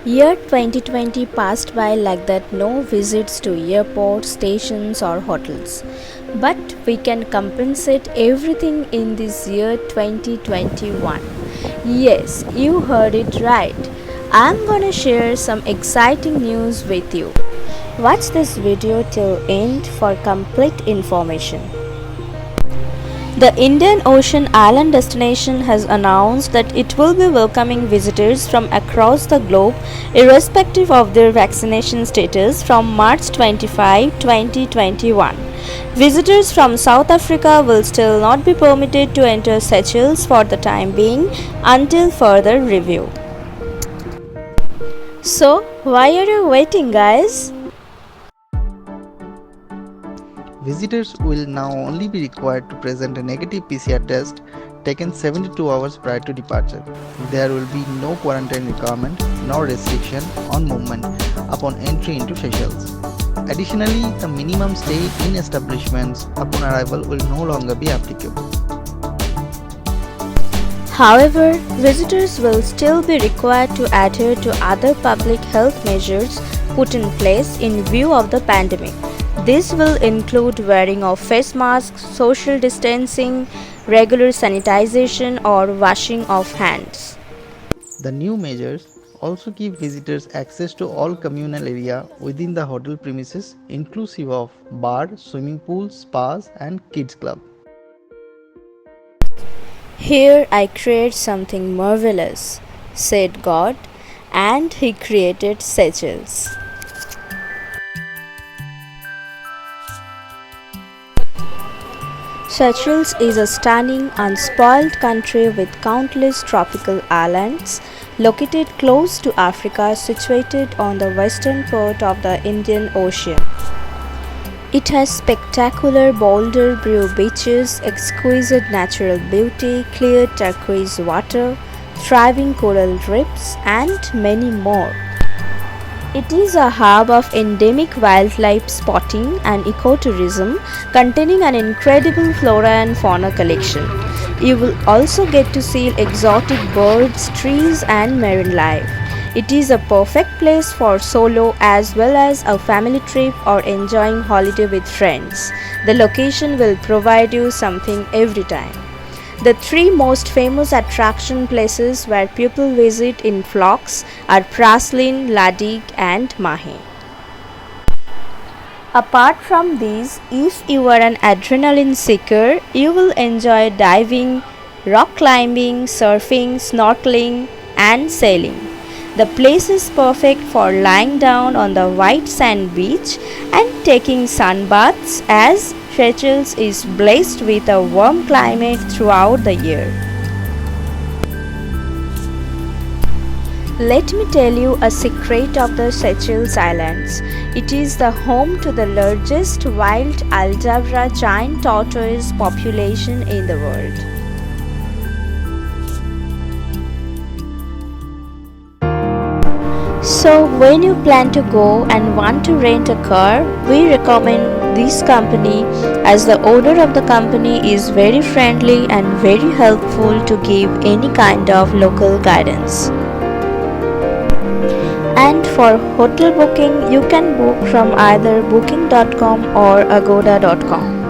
Year 2020 passed by like that, no visits to airports, stations, or hotels. But we can compensate everything in this year 2021. Yes, you heard it right. I'm gonna share some exciting news with you. Watch this video till end for complete information. The Indian Ocean Island destination has announced that it will be welcoming visitors from across the globe irrespective of their vaccination status from March 25, 2021. Visitors from South Africa will still not be permitted to enter Seychelles for the time being until further review. So, why are you waiting, guys? Visitors will now only be required to present a negative PCR test taken 72 hours prior to departure. There will be no quarantine requirement nor restriction on movement upon entry into Seychelles. Additionally, the minimum stay in establishments upon arrival will no longer be applicable. However, visitors will still be required to adhere to other public health measures put in place in view of the pandemic. This will include wearing of face masks, social distancing, regular sanitization or washing of hands. The new measures also give visitors access to all communal area within the hotel premises inclusive of bar, swimming pools, spas and kids club. Here I create something marvelous, said God, and He created Seychelles. Seychelles is a stunning, unspoiled country with countless tropical islands located close to Africa, situated on the western part of the Indian Ocean. It has spectacular boulder blue beaches, exquisite natural beauty, clear turquoise water, thriving coral reefs, and many more. It is a hub of endemic wildlife spotting and ecotourism, containing an incredible flora and fauna collection. You will also get to see exotic birds, trees, and marine life. It is a perfect place for solo as well as a family trip or enjoying holiday with friends. The location will provide you something every time. The three most famous attraction places where people visit in flocks are Praslin, Ladig, and Mahe. Apart from these, if you are an adrenaline seeker, you will enjoy diving, rock climbing, surfing, snorkeling, and sailing. The place is perfect for lying down on the white sand beach and taking sunbaths, as Seychelles is blessed with a warm climate throughout the year. Let me tell you a secret of the Seychelles Islands. It is the home to the largest wild Aldabra giant tortoise population in the world. So when you plan to go and want to rent a car, we recommend this company, as the owner of the company is very friendly and very helpful to give any kind of local guidance. And for hotel booking, you can book from either booking.com or agoda.com.